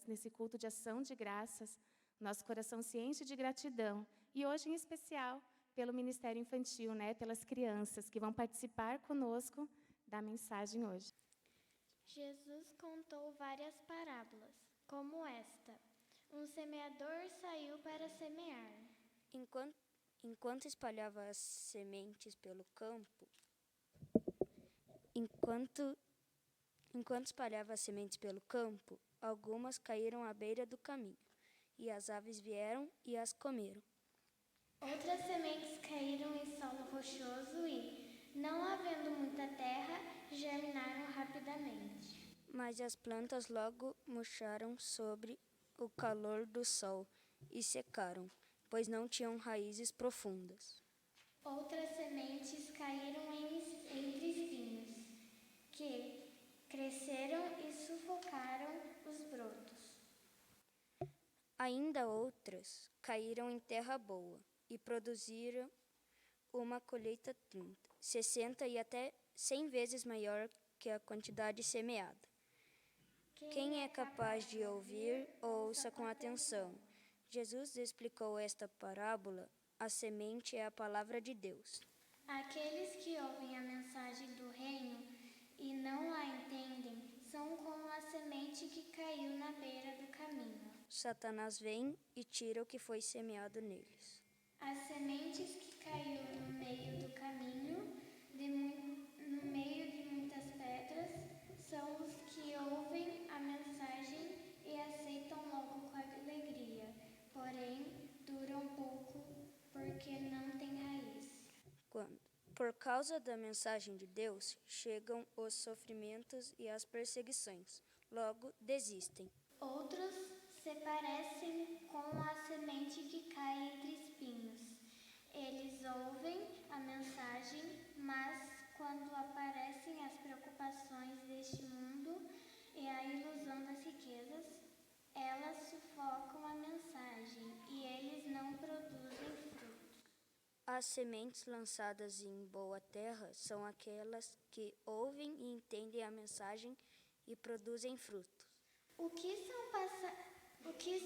nesse culto de ação de graças, nosso coração se enche de gratidão. E hoje, em especial, pelo Ministério Infantil, né, pelas crianças que vão participar conosco da mensagem hoje. Jesus contou várias parábolas, como esta. Um semeador saiu para semear. Enquanto espalhava as sementes pelo campo, algumas caíram à beira do caminho, e as aves vieram e as comeram. Outras sementes caíram em solo rochoso e, não havendo muita terra, germinaram rapidamente. Mas as plantas logo murcharam sob o calor do sol e secaram, pois não tinham raízes profundas. Outras sementes caíram entre espinhos, que cresceram e sufocaram os brotos. Ainda outras caíram em terra boa e produziram uma colheita 30, 60 e até 100 vezes maior que a quantidade semeada. Quem é capaz de ouvir, ouça com atenção. Jesus explicou esta parábola. A semente é a palavra de Deus. Aqueles que ouvem a mensagem do reino e não a entendem são como a semente que caiu na beira do caminho. Satanás vem e tira o que foi semeado neles. As sementes que caíram no meio do caminho, no meio de muitas pedras, são os que ouvem a mensagem e aceitam logo com alegria, porém duram pouco porque não têm raiz. Quando, por causa da mensagem de Deus, chegam os sofrimentos e as perseguições, logo desistem. Outros se parecem com a semente que cai entre espinhos. Eles ouvem a mensagem, mas quando aparecem as preocupações deste mundo e a ilusão das riquezas, elas sufocam a mensagem e eles não produzem frutos. As sementes lançadas em boa terra são aquelas que ouvem e entendem a mensagem e produzem frutos. O que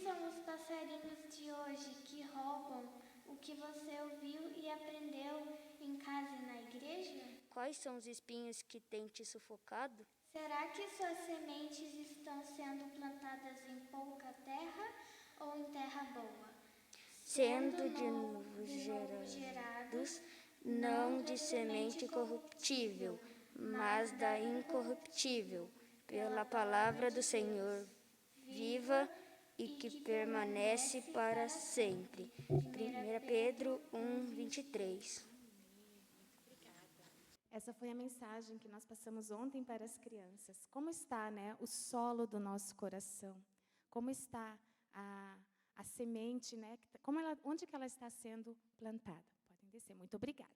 são os passarinhos de hoje que roubam o que você ouviu e aprendeu em casa e na igreja? Quais são os espinhos que têm te sufocado? Será que suas sementes estão sendo plantadas em pouca terra ou em terra boa? Sendo de novo gerados, não de semente corruptível, mas da incorruptível, pela palavra do Senhor, viva e que permanece para sempre. 1 Pedro 1:23. Essa foi a mensagem que nós passamos ontem para as crianças. Como está, né, o solo do nosso coração? Como está a semente, né? Onde que ela está sendo plantada? Podem descer. Muito obrigada.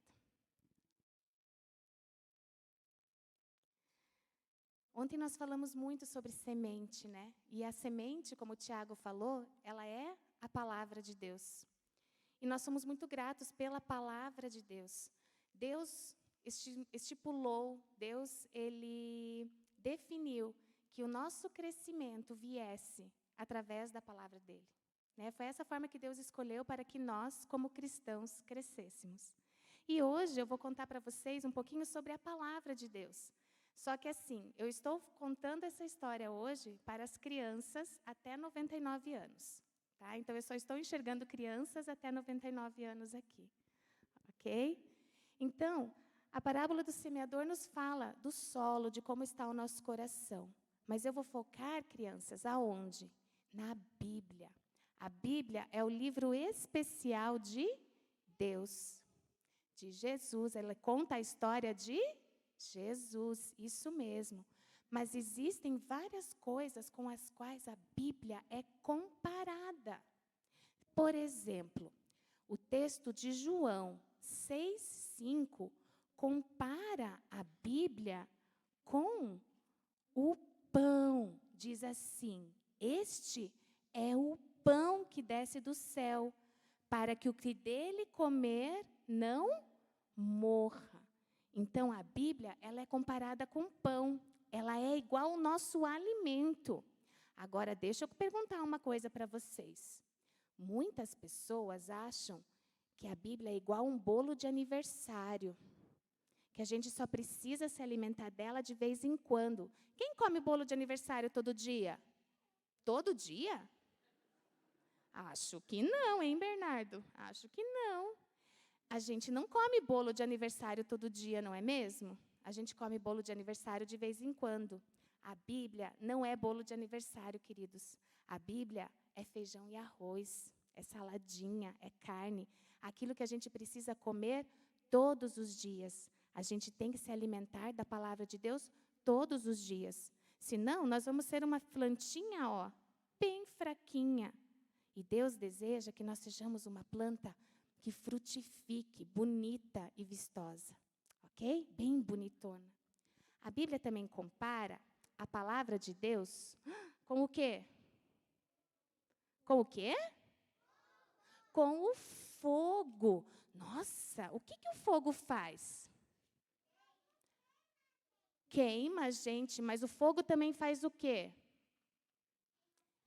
Ontem nós falamos muito sobre semente, né? E a semente, como o Tiago falou, ela é a palavra de Deus. E nós somos muito gratos pela palavra de Deus. Deus estipulou, Deus, Ele definiu que o nosso crescimento viesse através da palavra dEle. Né? Foi essa forma que Deus escolheu para que nós, como cristãos, crescêssemos. E hoje eu vou contar para vocês um pouquinho sobre a palavra de Deus. Só que assim, eu estou contando essa história hoje para as crianças até 99 anos. Tá? Então, eu só estou enxergando crianças até 99 anos aqui. Ok? Então, a parábola do semeador nos fala do solo, de como está o nosso coração. Mas eu vou focar, crianças, aonde? Na Bíblia. A Bíblia é o livro especial de Deus, de Jesus. Ela conta a história de Jesus, isso mesmo. Mas existem várias coisas com as quais a Bíblia é comparada. Por exemplo, o texto de João 6:5 compara a Bíblia com o pão. Diz assim: este é o pão que desce do céu, para que o que dele comer não morra. Então, a Bíblia, ela é comparada com pão. Ela é igual ao nosso alimento. Agora, deixa eu perguntar uma coisa para vocês. Muitas pessoas acham que a Bíblia é igual um bolo de aniversário, que a gente só precisa se alimentar dela de vez em quando. Quem come bolo de aniversário todo dia? Todo dia? Acho que não, hein, Bernardo? Acho que não. A gente não come bolo de aniversário todo dia, não é mesmo? A gente come bolo de aniversário de vez em quando. A Bíblia não é bolo de aniversário, queridos. A Bíblia é feijão e arroz, é saladinha, é carne. Aquilo que a gente precisa comer todos os dias. A gente tem que se alimentar da palavra de Deus todos os dias. Senão, nós vamos ser uma plantinha, bem fraquinha. E Deus deseja que nós sejamos uma planta que frutifique, bonita e vistosa. Ok? Bem bonitona. A Bíblia também compara a palavra de Deus com o quê? Com o quê? Com o fogo. Nossa, o que o fogo faz? Queima, gente, mas o fogo também faz o quê?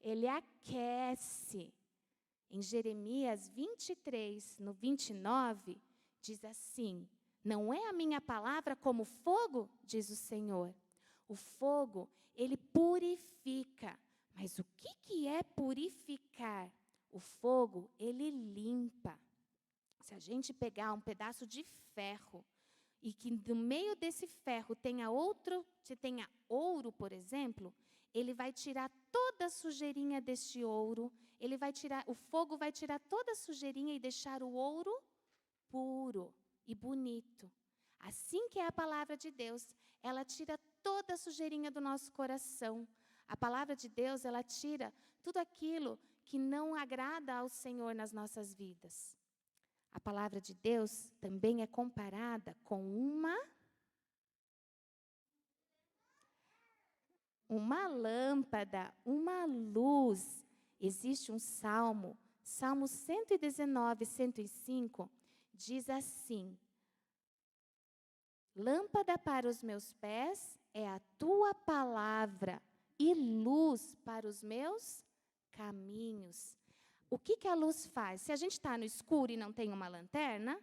Ele aquece. Em Jeremias 23, no 29, diz assim: não é a minha palavra como fogo, diz o Senhor. O fogo, ele purifica. Mas o que é purificar? O fogo, ele limpa. Se a gente pegar um pedaço de ferro e que no meio desse ferro tenha ouro, por exemplo, ele vai tirar toda a sujeirinha deste ouro, o fogo vai tirar toda a sujeirinha e deixar o ouro puro e bonito. Assim que é a palavra de Deus, ela tira toda a sujeirinha do nosso coração. A palavra de Deus, ela tira tudo aquilo que não agrada ao Senhor nas nossas vidas. A palavra de Deus também é comparada com uma lâmpada, uma luz. Existe um salmo, Salmo 119, 105, diz assim: lâmpada para os meus pés é a tua palavra e luz para os meus caminhos. O que a luz faz? Se a gente está no escuro e não tem uma lanterna,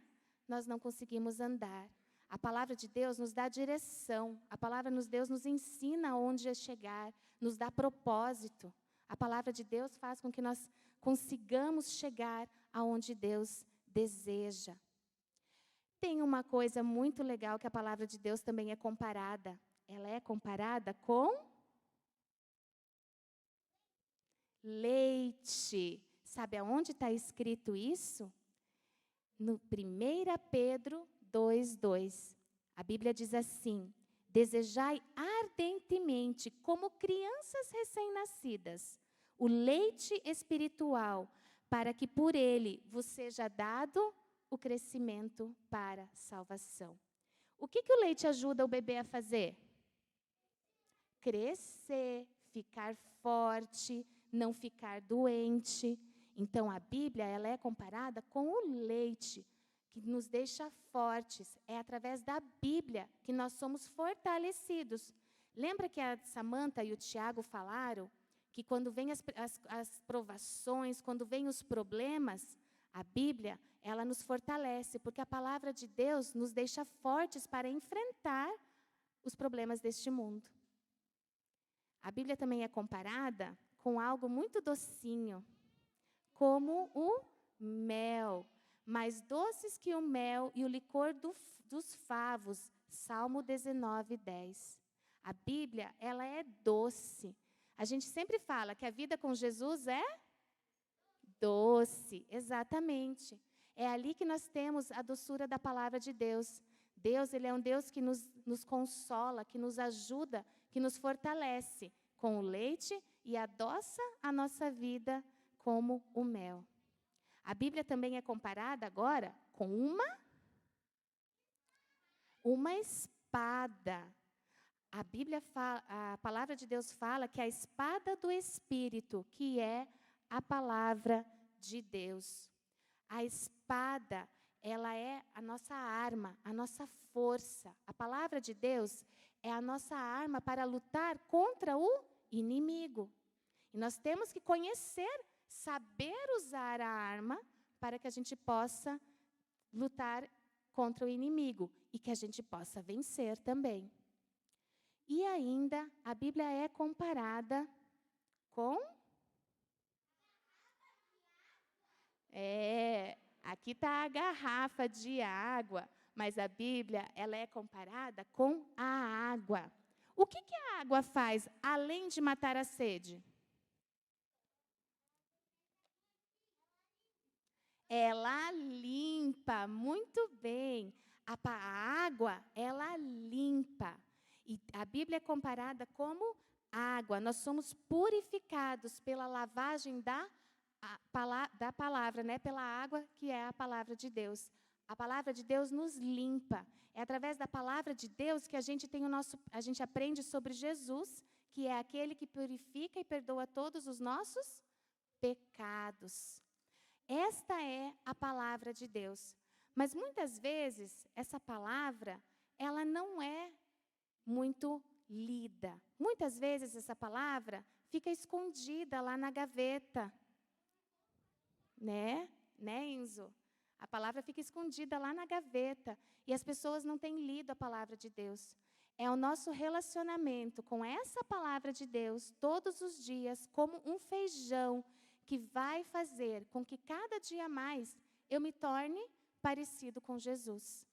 nós não conseguimos andar. A palavra de Deus nos dá direção. A palavra de Deus nos ensina onde chegar, nos dá propósito. A palavra de Deus faz com que nós consigamos chegar aonde Deus deseja. Tem uma coisa muito legal que a palavra de Deus também é comparada. Ela é comparada com leite. Sabe aonde está escrito isso? No 1 Pedro 2:2. A Bíblia diz assim: desejai ardentemente, como crianças recém-nascidas, o leite espiritual, para que por ele vos seja dado o crescimento para a salvação. O que o leite ajuda o bebê a fazer? Crescer, ficar forte, não ficar doente. Então, a Bíblia, ela é comparada com o leite, que nos deixa fortes. É através da Bíblia que nós somos fortalecidos. Lembra que a Samanta e o Tiago falaram que quando vêm as provações, quando vêm os problemas, a Bíblia, ela nos fortalece, porque a palavra de Deus nos deixa fortes para enfrentar os problemas deste mundo. A Bíblia também é comparada com algo muito docinho, como o mel, mais doces que o mel e o licor dos favos. Salmo 19:10. A Bíblia, ela é doce. A gente sempre fala que a vida com Jesus é doce, exatamente. É ali que nós temos a doçura da palavra de Deus. Deus, ele é um Deus que nos consola, que nos ajuda, que nos fortalece com o leite e adoça a nossa vida como o mel. A Bíblia também é comparada agora com uma espada. A palavra de Deus fala que a espada do Espírito, que é a palavra de Deus. A espada, ela é a nossa arma, a nossa força. A palavra de Deus é a nossa arma para lutar contra o inimigo. E nós temos que conhecer, saber usar a arma para que a gente possa lutar contra o inimigo e que a gente possa vencer também. E ainda, a Bíblia é comparada com... Aqui está a garrafa de água, mas a Bíblia ela é comparada com a água. O que a água faz, além de matar a sede? Ela limpa, muito bem. A água, ela limpa. E a Bíblia é comparada como água. Nós somos purificados pela lavagem da palavra, né? Pela água que é a palavra de Deus. A palavra de Deus nos limpa. É através da palavra de Deus que a gente aprende sobre Jesus, que é aquele que purifica e perdoa todos os nossos pecados. Esta é a palavra de Deus. Mas muitas vezes essa palavra, ela não é muito lida. Muitas vezes essa palavra fica escondida lá na gaveta. Né, Enzo? A palavra fica escondida lá na gaveta e as pessoas não têm lido a palavra de Deus. É o nosso relacionamento com essa palavra de Deus todos os dias como um feijão que vai fazer com que cada dia mais eu me torne parecido com Jesus.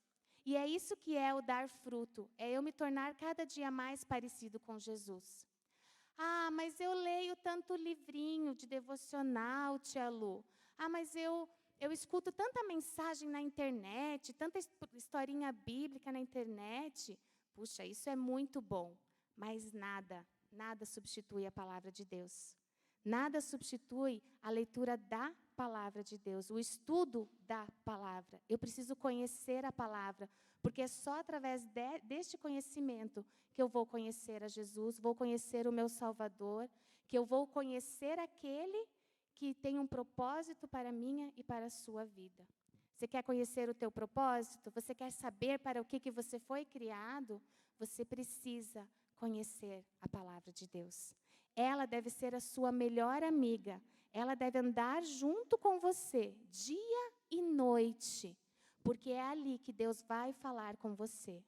E é isso que é o dar fruto, é eu me tornar cada dia mais parecido com Jesus. Ah, mas eu leio tanto livrinho de devocional, tia Lu. Ah, mas eu escuto tanta mensagem na internet, tanta historinha bíblica na internet. Puxa, isso é muito bom, mas nada substitui a palavra de Deus. Nada substitui a leitura da palavra de Deus, o estudo da palavra. Eu preciso conhecer a palavra, porque é só através deste conhecimento que eu vou conhecer a Jesus, vou conhecer o meu Salvador, que eu vou conhecer aquele que tem um propósito para a minha e para a sua vida. Você quer conhecer o teu propósito? Você quer saber para o que você foi criado? Você precisa conhecer a palavra de Deus. Ela deve ser a sua melhor amiga. Ela deve andar junto com você, dia e noite, porque é ali que Deus vai falar com você.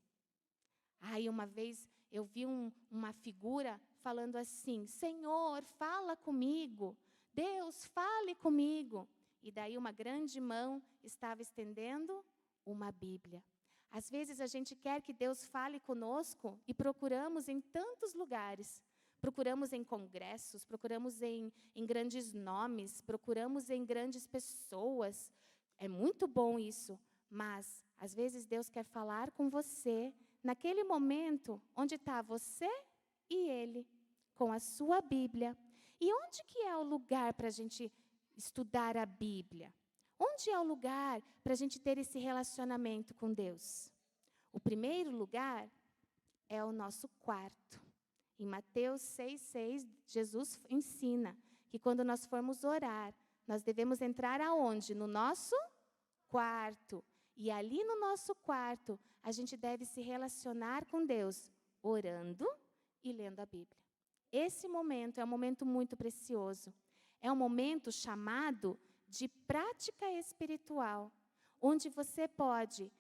Aí uma vez eu vi uma figura falando assim: Senhor, fala comigo. Deus, fale comigo. E daí uma grande mão estava estendendo uma Bíblia. Às vezes a gente quer que Deus fale conosco e procuramos em tantos lugares. Procuramos em congressos, procuramos em grandes nomes, procuramos em grandes pessoas. É muito bom isso, mas às vezes Deus quer falar com você naquele momento onde está você e Ele, com a sua Bíblia. E onde que é o lugar para a gente estudar a Bíblia? Onde é o lugar para a gente ter esse relacionamento com Deus? O primeiro lugar é o nosso quarto. Em Mateus 6,6, Jesus ensina que quando nós formos orar, nós devemos entrar aonde? No nosso quarto. E ali no nosso quarto, a gente deve se relacionar com Deus, orando e lendo a Bíblia. Esse momento é um momento muito precioso. É um momento chamado de prática espiritual, onde você pode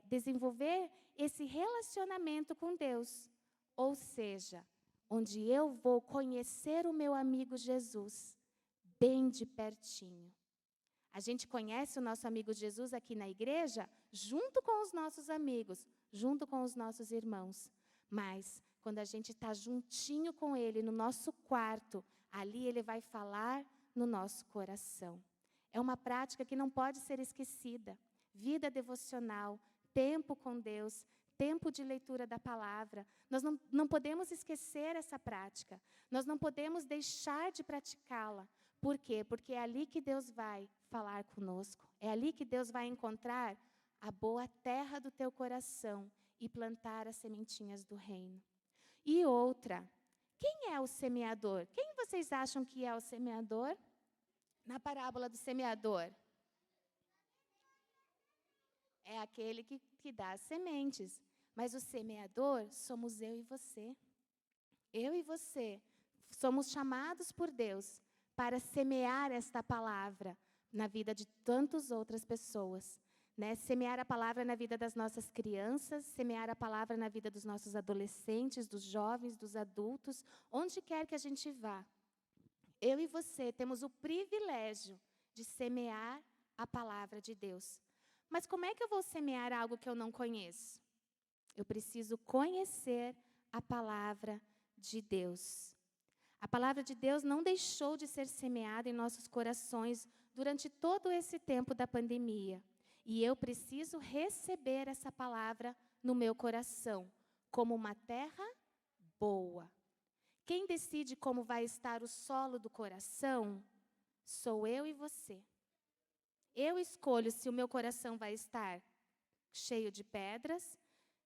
desenvolver esse relacionamento com Deus. Ou seja, onde eu vou conhecer o meu amigo Jesus, bem de pertinho. A gente conhece o nosso amigo Jesus aqui na igreja, junto com os nossos amigos, junto com os nossos irmãos. Mas, quando a gente está juntinho com Ele, no nosso quarto, ali Ele vai falar no nosso coração. É uma prática que não pode ser esquecida. Vida devocional, tempo com Deus, tempo de leitura da palavra. Nós não podemos esquecer essa prática. Nós não podemos deixar de praticá-la. Por quê? Porque é ali que Deus vai falar conosco. É ali que Deus vai encontrar a boa terra do teu coração e plantar as sementinhas do reino. E outra, quem é o semeador? Quem vocês acham que é o semeador? Na parábola do semeador. É aquele que dá as sementes. Mas o semeador somos eu e você. Eu e você somos chamados por Deus para semear esta palavra na vida de tantas outras pessoas. Né? Semear a palavra na vida das nossas crianças, semear a palavra na vida dos nossos adolescentes, dos jovens, dos adultos, onde quer que a gente vá. Eu e você temos o privilégio de semear a palavra de Deus. Mas como é que eu vou semear algo que eu não conheço? Eu preciso conhecer a palavra de Deus. A palavra de Deus não deixou de ser semeada em nossos corações durante todo esse tempo da pandemia. E eu preciso receber essa palavra no meu coração, como uma terra boa. Quem decide como vai estar o solo do coração sou eu e você. Eu escolho se o meu coração vai estar cheio de pedras,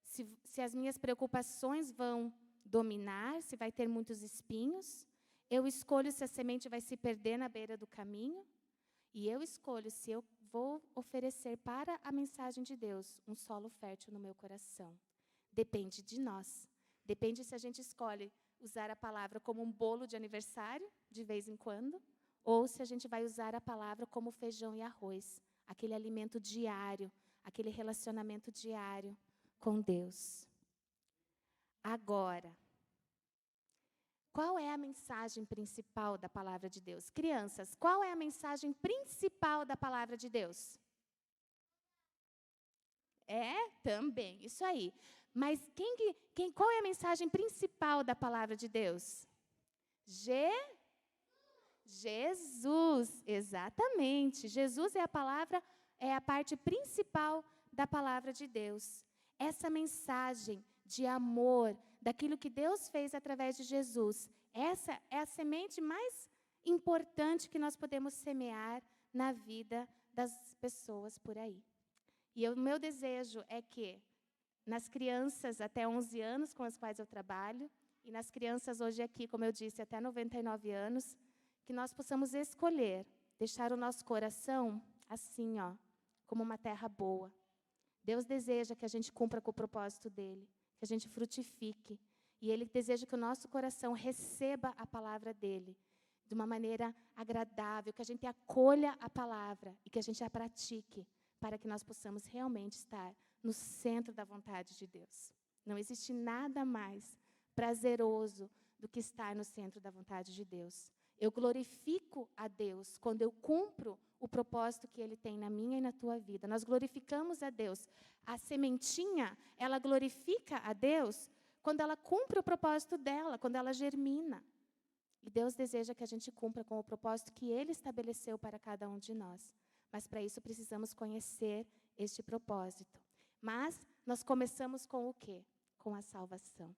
se as minhas preocupações vão dominar, se vai ter muitos espinhos. Eu escolho se a semente vai se perder na beira do caminho. E eu escolho se eu vou oferecer para a mensagem de Deus um solo fértil no meu coração. Depende de nós. Depende se a gente escolhe usar a palavra como um bolo de aniversário, de vez em quando, ou se a gente vai usar a palavra como feijão e arroz, aquele alimento diário, aquele relacionamento diário com Deus. Agora, qual é a mensagem principal da palavra de Deus? Crianças, qual é a mensagem principal da palavra de Deus? Também, isso aí. Mas qual é a mensagem principal da palavra de Deus? Jesus, exatamente. Jesus é a palavra, é a parte principal da palavra de Deus. Essa mensagem de amor, daquilo que Deus fez através de Jesus, essa é a semente mais importante que nós podemos semear na vida das pessoas por aí. E o meu desejo é que, nas crianças até 11 anos com as quais eu trabalho, e nas crianças hoje aqui, como eu disse, até 99 anos, que nós possamos escolher, deixar o nosso coração assim, como uma terra boa. Deus deseja que a gente cumpra com o propósito dele, que a gente frutifique. E ele deseja que o nosso coração receba a palavra dele de uma maneira agradável, que a gente acolha a palavra e que a gente a pratique, para que nós possamos realmente estar no centro da vontade de Deus. Não existe nada mais prazeroso do que estar no centro da vontade de Deus. Eu glorifico a Deus quando eu cumpro o propósito que Ele tem na minha e na tua vida. Nós glorificamos a Deus. A sementinha, ela glorifica a Deus quando ela cumpre o propósito dela, quando ela germina. E Deus deseja que a gente cumpra com o propósito que Ele estabeleceu para cada um de nós. Mas para isso precisamos conhecer este propósito. Mas nós começamos com o quê? Com a salvação.